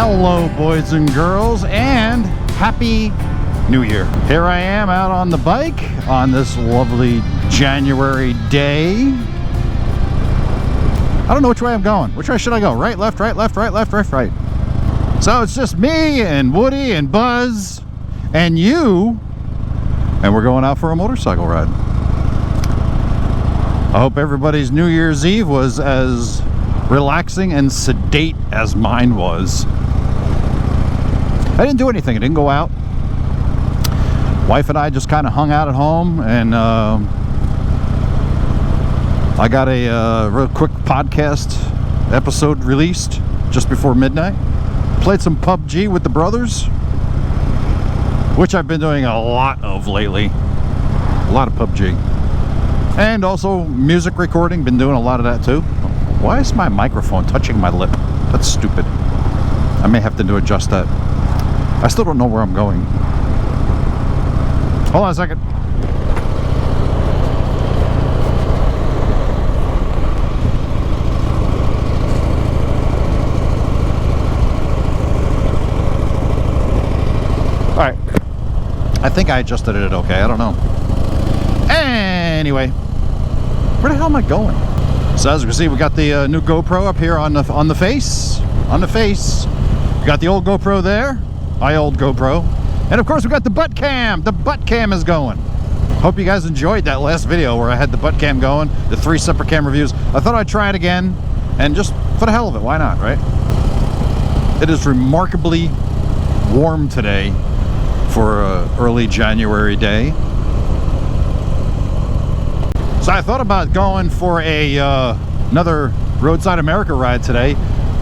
Hello, boys and girls, and Happy New Year. Here I am out on the bike on this lovely January day. I don't know which way I'm going. Which way should I go? Right, left, right, left, right, left, right, right. So it's just me and Woody and Buzz and you, and we're going out for a motorcycle ride. I hope everybody's New Year's Eve was as relaxing and sedate as mine was. I didn't do anything. I didn't go out. Wife and I just kind of hung out at home, and I got a real quick podcast episode released just before midnight. Played some PUBG with the brothers, which I've been doing a lot of lately. A lot of PUBG. And also music recording, been doing a lot of that too. Why is my microphone touching my lip? That's stupid. I may have to adjust that. I still don't know where I'm going. Hold on a second. All right. I think I adjusted it okay. I don't know. Anyway, where the hell am I going? So as you can see, we got the new GoPro up here on the face. On the face. We got the old GoPro there. My old GoPro. And of course we got the butt cam. The butt cam is going. Hope you guys enjoyed that last video where I had the butt cam going, the 3 separate camera views. I thought I'd try it again, and just for the hell of it, why not, right? It is remarkably warm today for an early January day. So I thought about going for a another Roadside America ride today,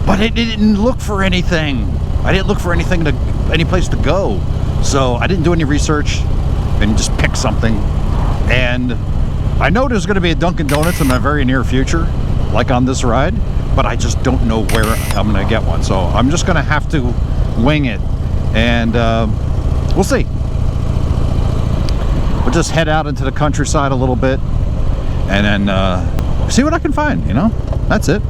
but it didn't look for anything. I didn't look for anything any place to go. So I didn't do any research and just pick something. And I know there's going to be a Dunkin' Donuts in the very near future, like on this ride, but I just don't know where I'm going to get one. So I'm just going to have to wing it, and we'll see. We'll just head out into the countryside a little bit, and then see what I can find, you know? That's it.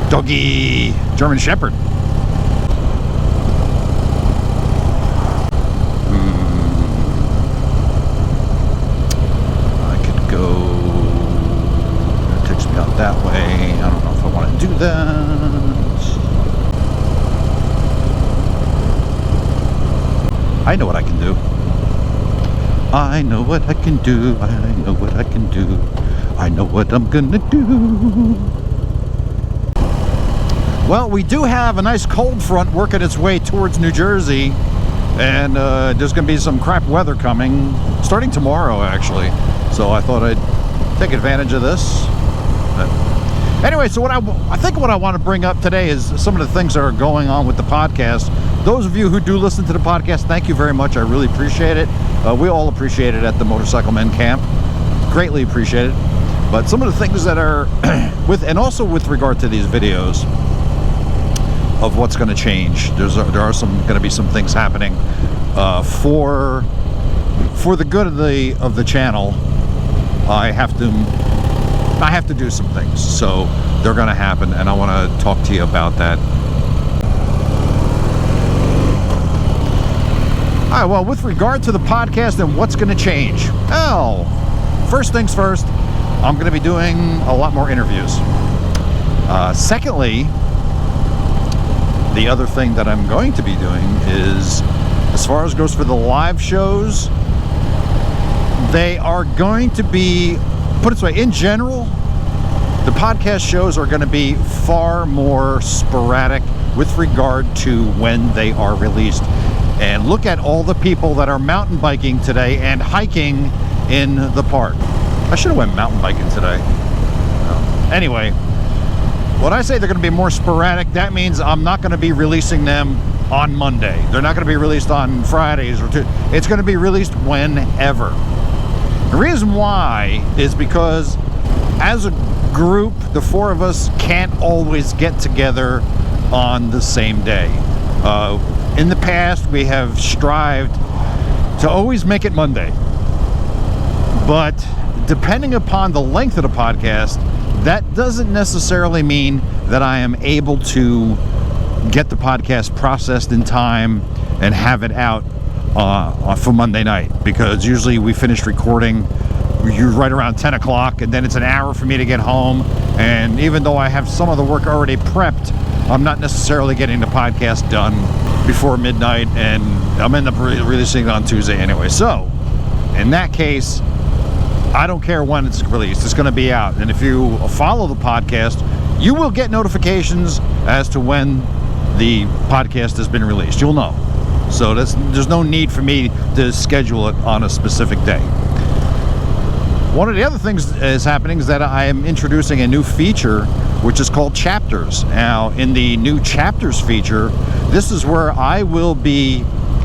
Doggy, German Shepherd. I could go, it takes me out that way. I don't know if I want to do that. I know what I can do. I know what I can do. I know what I can do. I know what I'm gonna do. Well, we do have a nice cold front working its way towards New Jersey, and there's going to be some crap weather coming, starting tomorrow, actually. So I thought I'd take advantage of this. But anyway, so what I think what I want to bring up today is some of the things that are going on with the podcast. Those of you who do listen to the podcast, thank you very much. I really appreciate it. We all appreciate it at the Motorcycle Men Camp. Greatly appreciate it. But some of the things that are and also with regard to these videos, of what's going to change. There are going to be some things happening for the good of the channel. I have to do some things, so they're going to happen, and I want to talk to you about that. All right. Well, with regard to the podcast and what's going to change, well, first things first, I'm going to be doing a lot more interviews. Secondly, the other thing that I'm going to be doing is, as far as goes for the live shows, they are going to be, put it this way, in general, the podcast shows are going to be far more sporadic with regard to when they are released. And look at all the people that are mountain biking today and hiking in the park. I should have went mountain biking today. Anyway, when I say they're going to be more sporadic, that means I'm not going to be releasing them on Monday. They're not going to be released on Fridays or it's going to be released whenever. The reason why is because as a group, the 4 of us can't always get together on the same day. In the past, we have strived to always make it Monday. But depending upon the length of the podcast, That doesn't necessarily mean that I am able to get the podcast processed in time and have it out for Monday night, because usually we finish recording you're right around 10 o'clock, and then it's an hour for me to get home, and even though I have some of the work already prepped, I'm not necessarily getting the podcast done before midnight, and I'm end up releasing it on Tuesday anyway. So in that case, I don't care when it's released, it's going to be out. And if you follow the podcast, you will get notifications as to when the podcast has been released. You'll know. So there's no need for me to schedule it on a specific day. One of the other things is happening is that I am introducing a new feature, which is called Chapters. Now, in the new Chapters feature, this is where I will be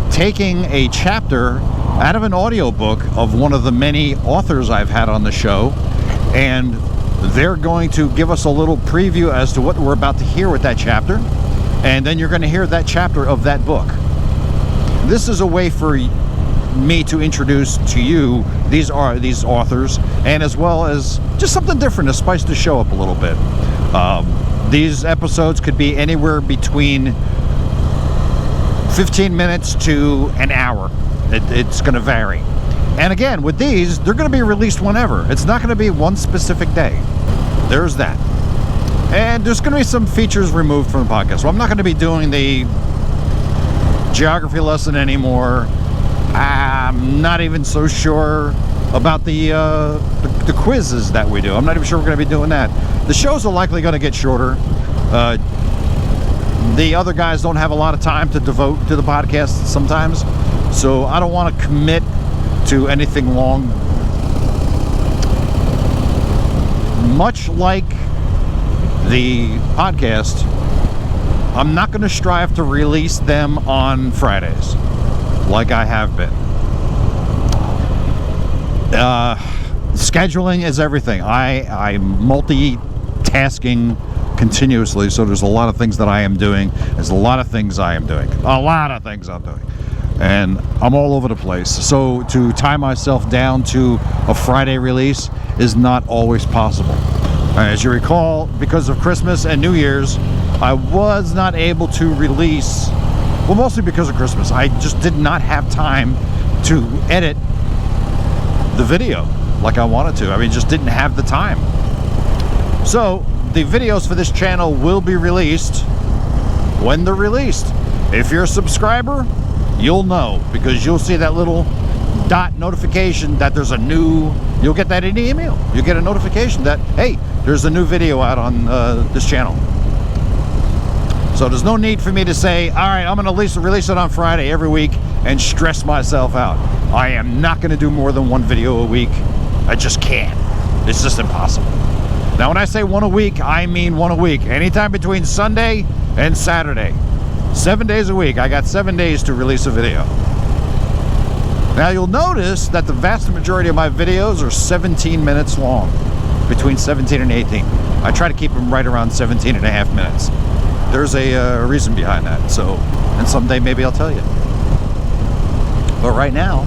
taking a chapter out of an audiobook of one of the many authors I've had on the show, and they're going to give us a little preview as to what we're about to hear with that chapter, and then you're going to hear that chapter of that book. This is a way for me to introduce to you these authors, and as well as just something different to spice the show up a little bit. These episodes could be anywhere between 15 minutes to an hour. It's going to vary. And again, with these, they're going to be released whenever. It's not going to be one specific day. There's that. And there's going to be some features removed from the podcast. So I'm not going to be doing the geography lesson anymore. I'm not even so sure about the quizzes that we do. I'm not even sure we're going to be doing that. The shows are likely going to get shorter. The other guys don't have a lot of time to devote to the podcast sometimes, so I don't want to commit to anything long. Much like the podcast, I'm not going to strive to release them on Fridays like I have been. Scheduling is everything. I'm multitasking continuously, so there's a lot of things that I am doing. There's a lot of things I am doing. A lot of things I'm doing. And I'm all over the place. So to tie myself down to a Friday release is not always possible. As you recall, because of Christmas and New Year's, I was not able to release, well, mostly because of Christmas. I just did not have time to edit the video like I wanted to. I mean, just didn't have the time. So the videos for this channel will be released when they're released. If you're a subscriber, you'll know, because you'll see that little dot notification that there's a new, you'll get that in the email. You'll get a notification that, hey, there's a new video out on this channel. So there's no need for me to say, all right, I'm going to release it on Friday every week and stress myself out. I am not going to do more than one video a week. I just can't. It's just impossible. Now, when I say one a week, I mean one a week. Anytime between Sunday and Saturday. 7 days a week. I got 7 days to release a video. Now, you'll notice that the vast majority of my videos are 17 minutes long. Between 17 and 18. I try to keep them right around 17 and a half minutes. There's a reason behind that. So, and someday maybe I'll tell you. But right now,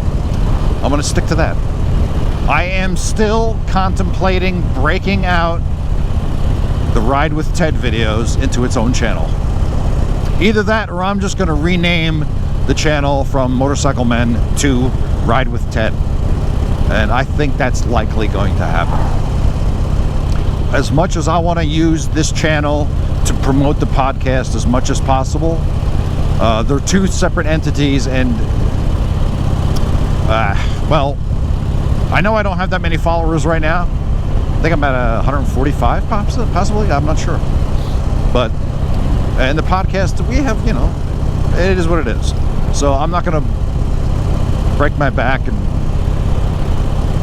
I'm going to stick to that. I am still contemplating breaking out the Ride with Ted videos into its own channel. Either that, or I'm just going to rename the channel from Motorcycle Men to Ride with Ted. And I think that's likely going to happen. As much as I want to use this channel to promote the podcast as much as possible, they're two separate entities, and well, I know I don't have that many followers right now. I think I'm at 145 possibly, I'm not sure. But and the podcast, we have, you know, it is what it is. So I'm not going to break my back and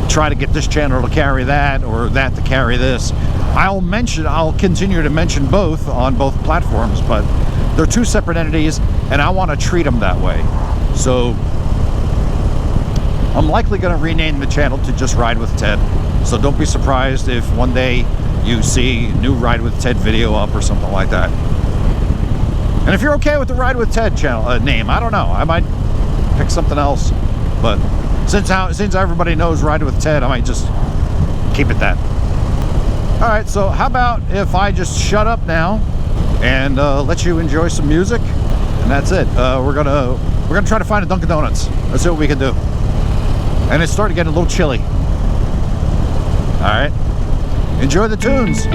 try to get this channel to carry that or that to carry this. I'll continue to mention both on both platforms, but they're two separate entities, and I want to treat them that way. So I'm likely going to rename the channel to just Ride with Ted. So don't be surprised if one day you see a new Ride with Ted video up or something like that. And if you're okay with the Ride with Ted channel name, I don't know. I might pick something else. But since everybody knows Ride with Ted, I might just keep it that. All right, so how about if I just shut up now and let you enjoy some music, and that's it. We're gonna try to find a Dunkin' Donuts. Let's see what we can do. And it's starting to get a little chilly. All right, enjoy the tunes.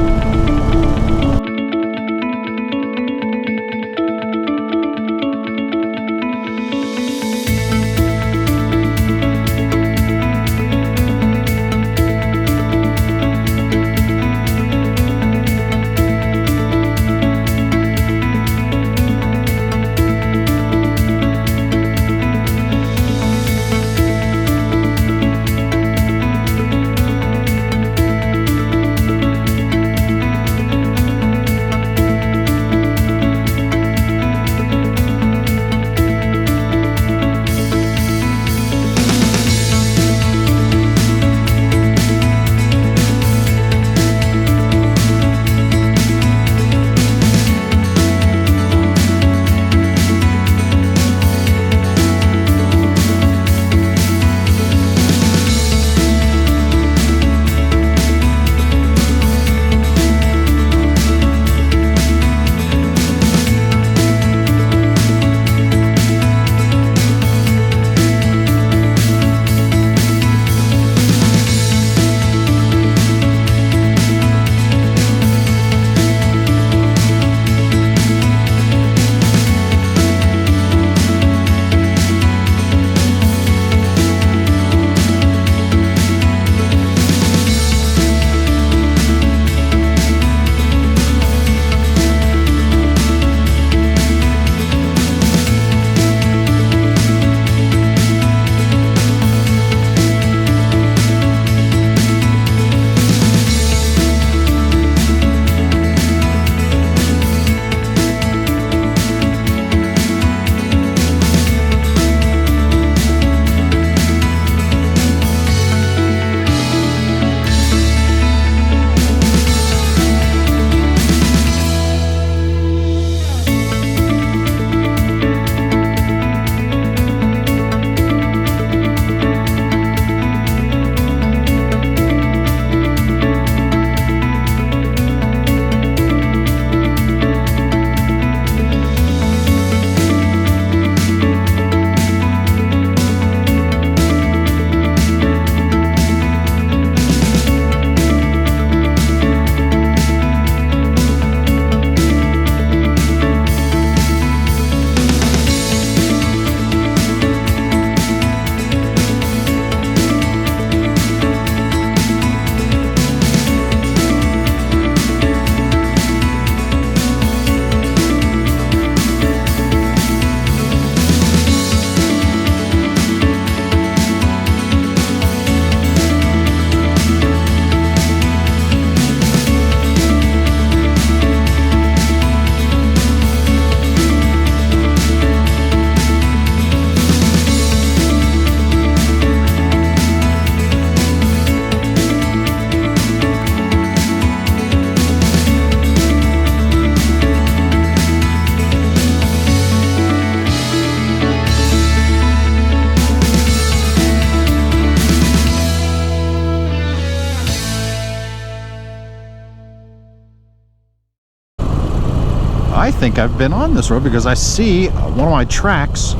I think I've been on this road because I see one of my tracks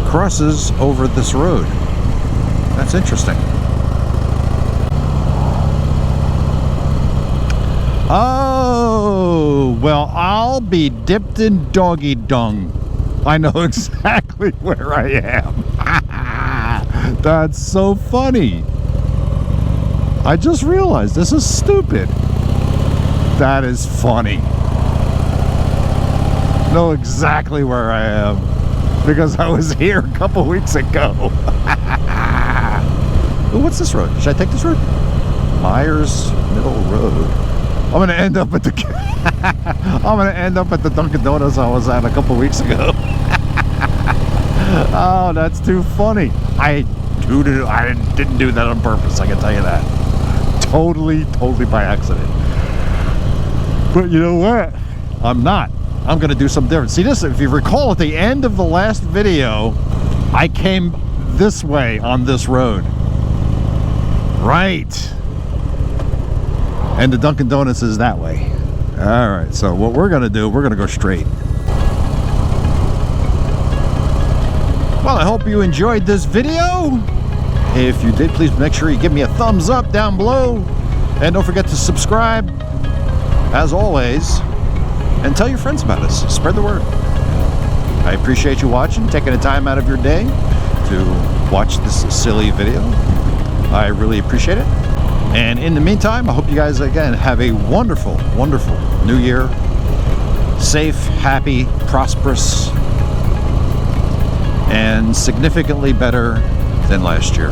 crosses over this road. That's interesting. Oh, well, I'll be dipped in doggy dung. I know exactly where I am. That's so funny. I just realized this is stupid. That is funny. Know exactly where I am because I was here a couple weeks ago. Ooh, what's this road? Should I take this road? Myers Middle Road. I'm gonna end up at the Dunkin' Donuts I was at a couple weeks ago. Oh, that's too funny. I didn't do that on purpose, I can tell you that. Totally by accident. But you know what? I'm not. I'm gonna do something different. See this, if you recall at the end of the last video, I came this way on this road. Right. And the Dunkin' Donuts is that way. All right, so what we're gonna do, we're gonna go straight. Well, I hope you enjoyed this video. If you did, please make sure you give me a thumbs up down below. And don't forget to subscribe, as always, and tell your friends about us. Spread the word. I appreciate you watching, taking the time out of your day to watch this silly video. I really appreciate it. And in the meantime, I hope you guys, again, have a wonderful, wonderful new year. Safe, happy, prosperous, and significantly better than last year.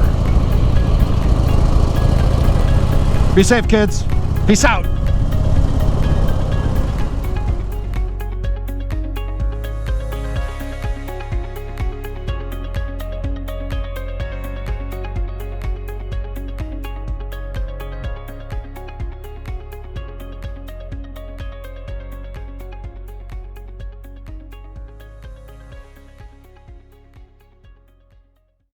Be safe, kids. Peace out.